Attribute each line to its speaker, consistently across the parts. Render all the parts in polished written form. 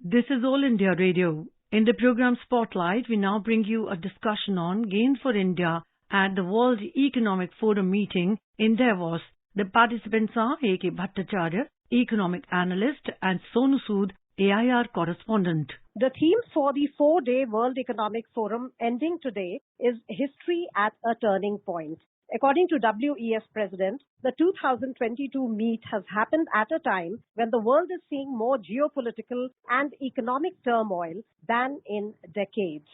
Speaker 1: This is All India Radio. In the program Spotlight, we now bring you a discussion on Gain for India at the World Economic Forum meeting in Davos. The participants are A.K. Bhattacharya, economic analyst, and Sonu Sood, AIR correspondent.
Speaker 2: The theme for the 4-day World Economic Forum ending today is History at a Turning Point. According to WEF President, the 2022 meet has happened at a time when the world is seeing more geopolitical and economic turmoil than in decades.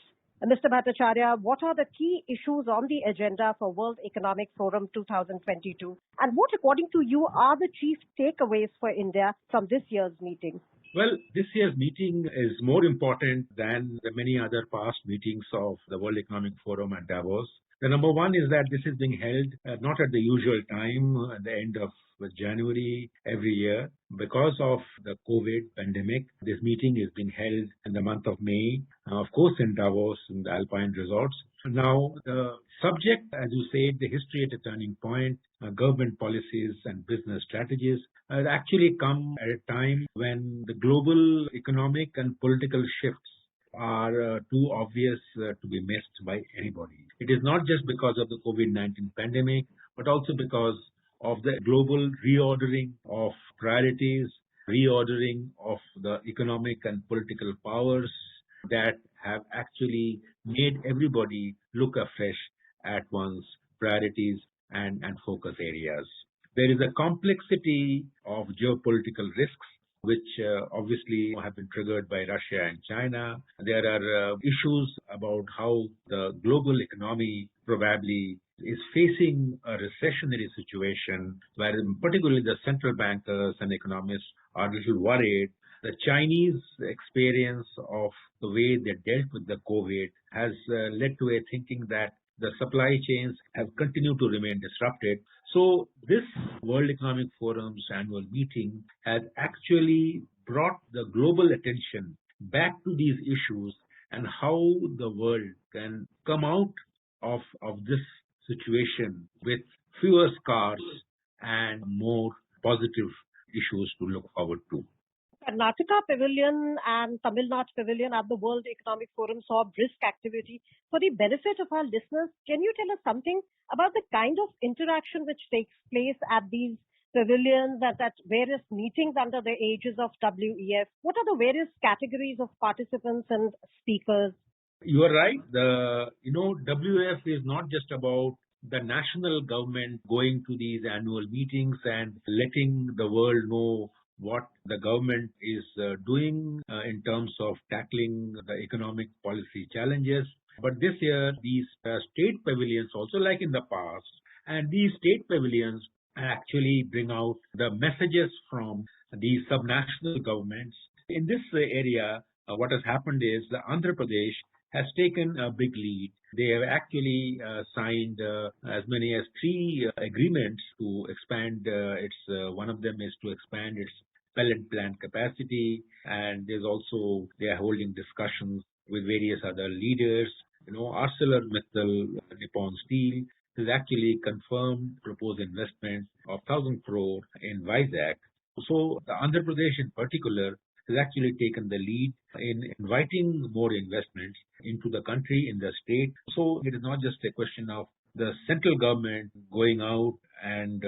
Speaker 2: Mr. Bhattacharya, what are the key issues on the agenda for World Economic Forum 2022? And what, according to you, are the chief takeaways for India from this year's meeting?
Speaker 3: Well, this year's meeting is more important than the many other past meetings of the World Economic Forum at Davos. The number one is that this is being held not at the usual time, at the end of January every year. Because of the COVID pandemic, this meeting is being held in the month of May, of course in Davos, in the Alpine resorts. Now, the subject, as you said, the history at a turning point, government policies and business strategies, actually come at a time when the global economic and political shifts are too obvious to be missed by anybody. It is not just because of the COVID-19 pandemic, but also because of the global reordering of priorities, reordering of the economic and political powers that have actually made everybody look afresh at one's priorities and focus areas. There is a complexity of geopolitical risks which obviously have been triggered by Russia and China. There are issues about how the global economy probably is facing a recessionary situation where particularly the central bankers and economists are a little worried. The Chinese experience of the way they dealt with the COVID has led to a thinking that the supply chains have continued to remain disrupted. So this World Economic Forum's annual meeting has actually brought the global attention back to these issues and how the world can come out of this situation with fewer scars and more positive issues to look forward to.
Speaker 2: Karnataka Pavilion and Tamil Nadu Pavilion at the World Economic Forum saw brisk activity. For the benefit of our listeners, can you tell us something about the kind of interaction which takes place at these pavilions, at various meetings under the aegis of WEF? What are the various categories of participants and speakers?
Speaker 3: You are right. WEF is not just about the national government going to these annual meetings and letting the world know what the government is doing in terms of tackling the economic policy challenges. But this year, these state pavilions, also like in the past, and these state pavilions actually bring out the messages from the subnational governments. In this area, what has happened is the Andhra Pradesh has taken a big lead. They have actually signed as many as 3 agreements to expand one of them is to expand its pellet plant capacity, and they are holding discussions with various other leaders. ArcelorMittal, Nippon Steel has actually confirmed proposed investment of 1,000 crore in Vizag. So the Andhra Pradesh in particular has actually taken the lead in inviting more investments into the country, in the state. So it is not just a question of the central government going out and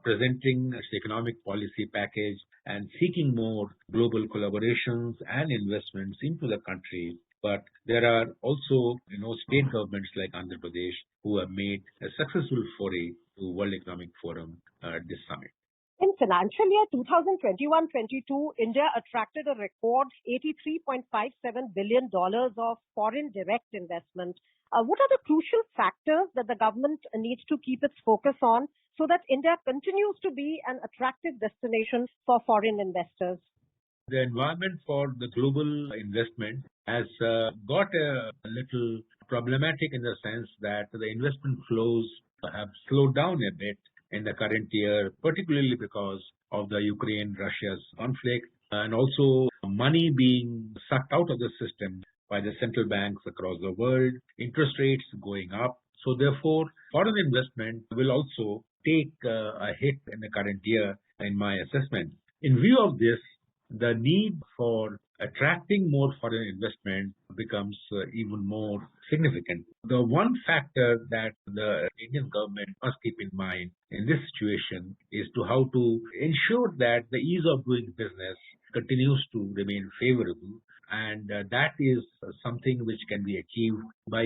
Speaker 3: presenting its economic policy package and seeking more global collaborations and investments into the country. But there are also, state governments like Andhra Pradesh who have made a successful foray to World Economic Forum at this summit.
Speaker 2: In financial year 2021-22, India attracted a record $83.57 billion of foreign direct investment. What are the crucial factors that the government needs to keep its focus on so that India continues to be an attractive destination for foreign investors?
Speaker 3: The environment for the global investment has got a little problematic in the sense that the investment flows have slowed down a bit in the current year, particularly because of the Ukraine-Russia's conflict and also money being sucked out of the system by the central banks across the world, interest rates going up. So therefore, foreign investment will also take a hit in the current year, in my assessment. In view of this, the need for attracting more foreign investment becomes even more significant. The one factor that the Indian government must keep in mind in this situation is to how to ensure that the ease of doing business continues to remain favorable. And that is something which can be achieved by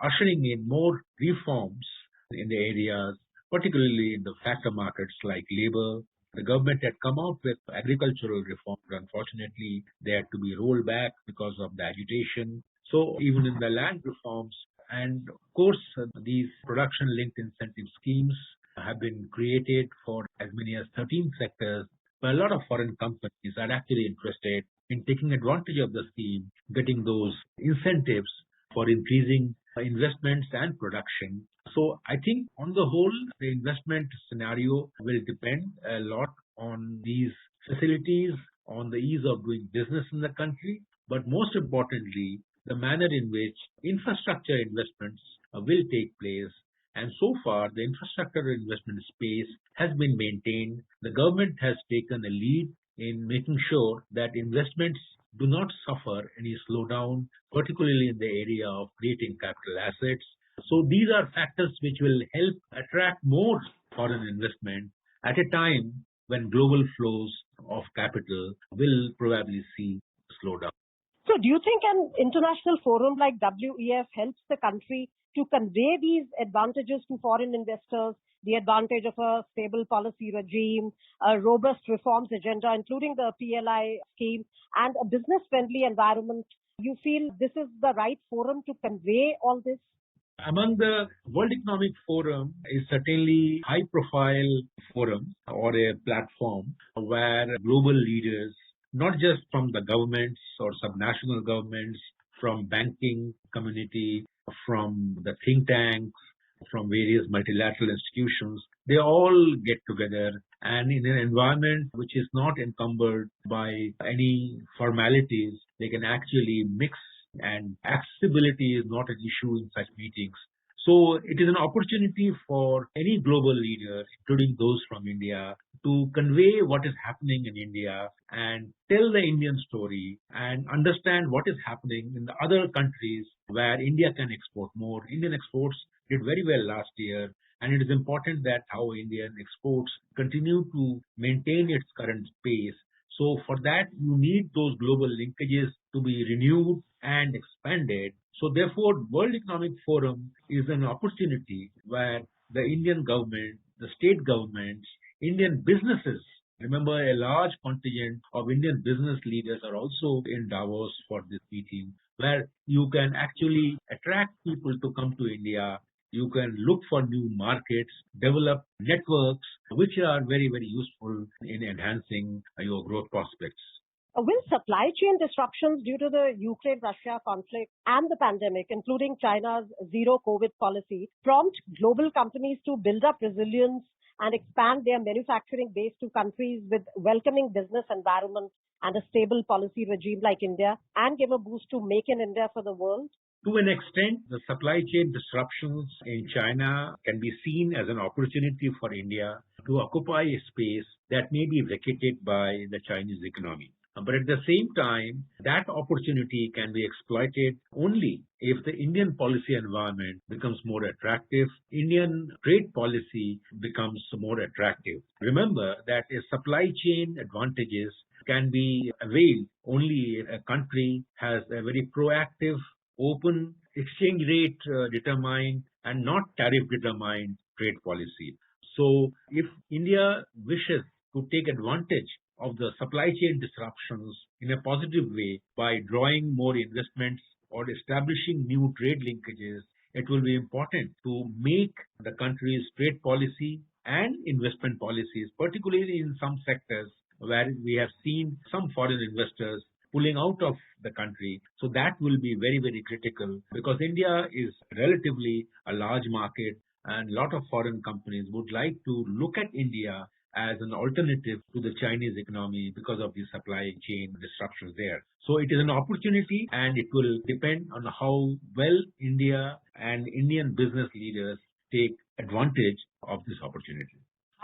Speaker 3: ushering in more reforms in the areas, particularly in the factor markets like labor. The government had come out with agricultural reforms. Unfortunately, they had to be rolled back because of the agitation. So even in the land reforms, and of course, these production-linked incentive schemes have been created for as many as 13 sectors. But a lot of foreign companies are actually interested in taking advantage of the scheme, getting those incentives for increasing investments and production. So I think on the whole, the investment scenario will depend a lot on these facilities, on the ease of doing business in the country, but most importantly, the manner in which infrastructure investments will take place. And so far, the infrastructure investment space has been maintained. The government has taken a lead in making sure that investments do not suffer any slowdown, particularly in the area of creating capital assets. So these are factors which will help attract more foreign investment at a time when global flows of capital will probably see a slowdown.
Speaker 2: So do you think an international forum like WEF helps the country to convey these advantages to foreign investors, the advantage of a stable policy regime, a robust reforms agenda, including the PLI scheme, and a business-friendly environment? You feel this is the right forum to convey all this?
Speaker 3: Among the World Economic Forum is certainly high-profile forum or a platform where global leaders, not just from the governments or subnational governments, from banking community, from the think tanks, from various multilateral institutions, they all get together and in an environment which is not encumbered by any formalities, they can actually mix, and accessibility is not an issue in such meetings. So it is an opportunity for any global leader, including those from India, to convey what is happening in India and tell the Indian story and understand what is happening in the other countries where India can export more. Indian exports did very well last year, and it is important that how Indian exports continue to maintain its current pace. So for that, you need those global linkages to be renewed and expanded. So therefore, World Economic Forum is an opportunity where the Indian government, the state governments, Indian businesses, remember a large contingent of Indian business leaders are also in Davos for this meeting, where you can actually attract people to come to India. You can look for new markets, develop networks, which are very, very useful in enhancing your growth prospects.
Speaker 2: Will supply chain disruptions due to the Ukraine-Russia conflict and the pandemic, including China's zero-COVID policy, prompt global companies to build up resilience and expand their manufacturing base to countries with welcoming business environment and a stable policy regime like India, and give a boost to Make in India for the world?
Speaker 3: To an extent, the supply chain disruptions in China can be seen as an opportunity for India to occupy a space that may be vacated by the Chinese economy. But at the same time, that opportunity can be exploited only if the Indian policy environment becomes more attractive, Indian trade policy becomes more attractive. Remember that a supply chain advantages can be availed only if a country has a very proactive, open, exchange rate determined and not tariff determined trade policy. So if India wishes to take advantage of the supply chain disruptions in a positive way by drawing more investments or establishing new trade linkages, it will be important to make the country's trade policy and investment policies, particularly in some sectors where we have seen some foreign investors pulling out of the country. So that will be very, very critical because India is relatively a large market and a lot of foreign companies would like to look at India as an alternative to the Chinese economy because of the supply chain disruptions there. So it is an opportunity and it will depend on how well India and Indian business leaders take advantage of this opportunity.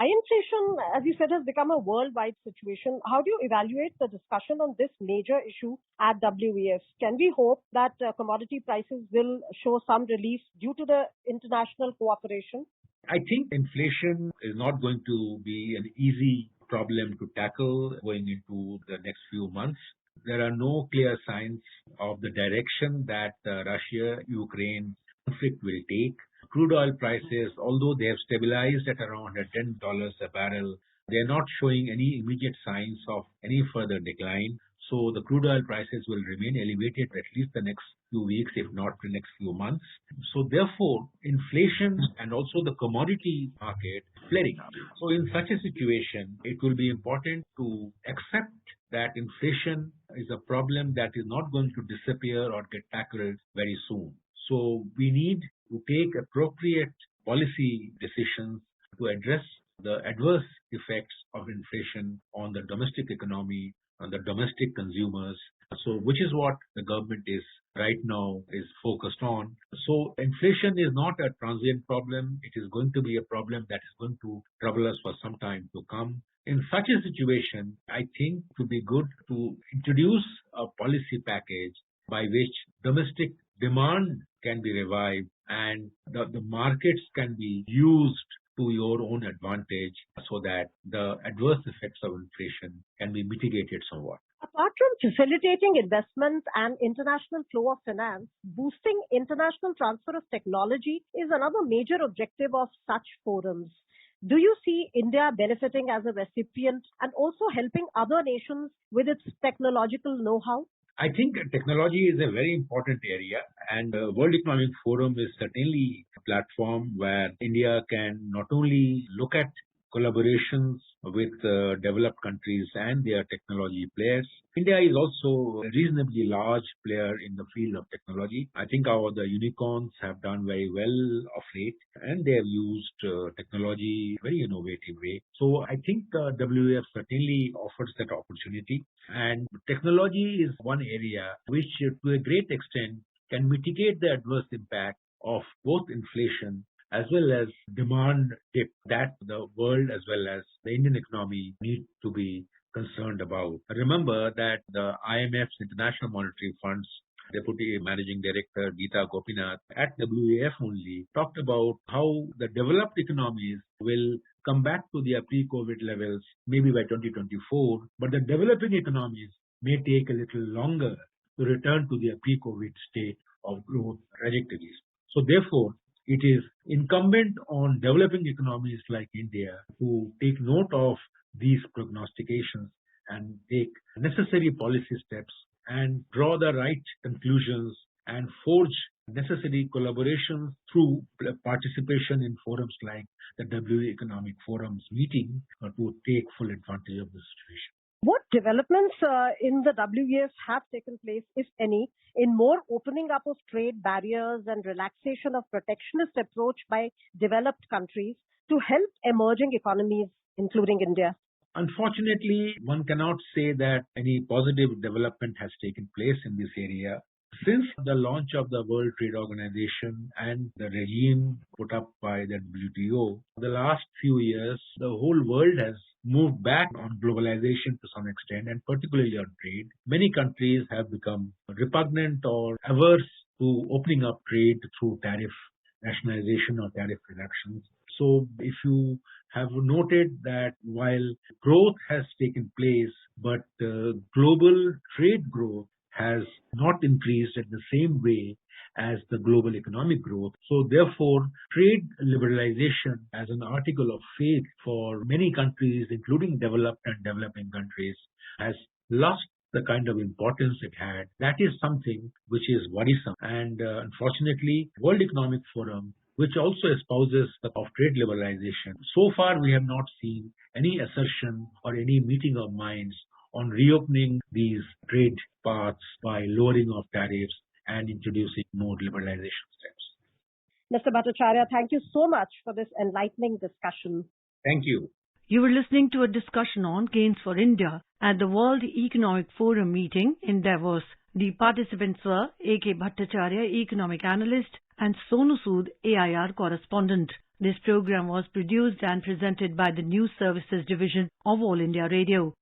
Speaker 2: High inflation, as you said, has become a worldwide situation. How do you evaluate the discussion on this major issue at WEF? Can we hope that commodity prices will show some relief due to the international cooperation?
Speaker 3: I think inflation is not going to be an easy problem to tackle going into the next few months. There are no clear signs of the direction that the Russia-Ukraine conflict will take. Crude oil prices, although they have stabilized at around $10 a barrel, they are not showing any immediate signs of any further decline. So the crude oil prices will remain elevated for at least the next few weeks, if not the next few months. So therefore, inflation and also the commodity market flaring up. So in such a situation, it will be important to accept that inflation is a problem that is not going to disappear or get tackled very soon. So we need to take appropriate policy decisions to address the adverse effects of inflation on the domestic economy, on the domestic consumers. So which is what the government is right now is focused on. So inflation is not a transient problem. It is going to be a problem that is going to trouble us for some time to come. In such a situation, I think it would be good to introduce a policy package by which domestic demand can be revived and the markets can be used to your own advantage so that the adverse effects of inflation can be mitigated somewhat.
Speaker 2: Apart from facilitating investment and international flow of finance, boosting international transfer of technology is another major objective of such forums. Do you see India benefiting as a recipient and also helping other nations with its technological know-how?
Speaker 3: I think technology is a very important area, and the World Economic Forum is certainly a platform where India can not only look at collaborations with developed countries and their technology players. India is also a reasonably large player in the field of technology. I think the unicorns have done very well of late, and they have used technology in a very innovative way. So I think WEF certainly offers that opportunity. And technology is one area which, to a great extent, can mitigate the adverse impact of both inflation as well as demand dip that the world as well as the Indian economy need to be concerned about. Remember that the IMF's International Monetary Fund's Deputy Managing Director Geeta Gopinath at WEF only talked about how the developed economies will come back to their pre-COVID levels maybe by 2024, but the developing economies may take a little longer to return to their pre-COVID state of growth trajectories. So therefore, it is incumbent on developing economies like India to take note of these prognostications and take necessary policy steps and draw the right conclusions and forge necessary collaborations through participation in forums like the WEF Economic Forum's meeting to take full advantage of the situation.
Speaker 2: What developments in the WEF have taken place, if any, in more opening up of trade barriers and relaxation of protectionist approach by developed countries to help emerging economies, including India?
Speaker 3: Unfortunately, one cannot say that any positive development has taken place in this area. Since the launch of the World Trade Organization and the regime put up by the WTO, the last few years, the whole world has moved back on globalization to some extent, and particularly on trade. Many countries have become repugnant or averse to opening up trade through tariff rationalization or tariff reductions. So if you have noted that while growth has taken place, but global trade growth has not increased at the same way as the global economic growth. So therefore, trade liberalization as an article of faith for many countries, including developed and developing countries, has lost the kind of importance it had. That is something which is worrisome. And unfortunately, World Economic Forum, which also espouses of trade liberalization, so far we have not seen any assertion or any meeting of minds on reopening these trade paths by lowering of tariffs and introducing more liberalization steps.
Speaker 2: Mr. Bhattacharya, thank you so much for this enlightening discussion.
Speaker 3: Thank you.
Speaker 1: You were listening to a discussion on gains for India at the World Economic Forum meeting in Davos. The participants were A.K. Bhattacharya, economic analyst, and Sonu Sood, AIR correspondent. This program was produced and presented by the News Services Division of All India Radio.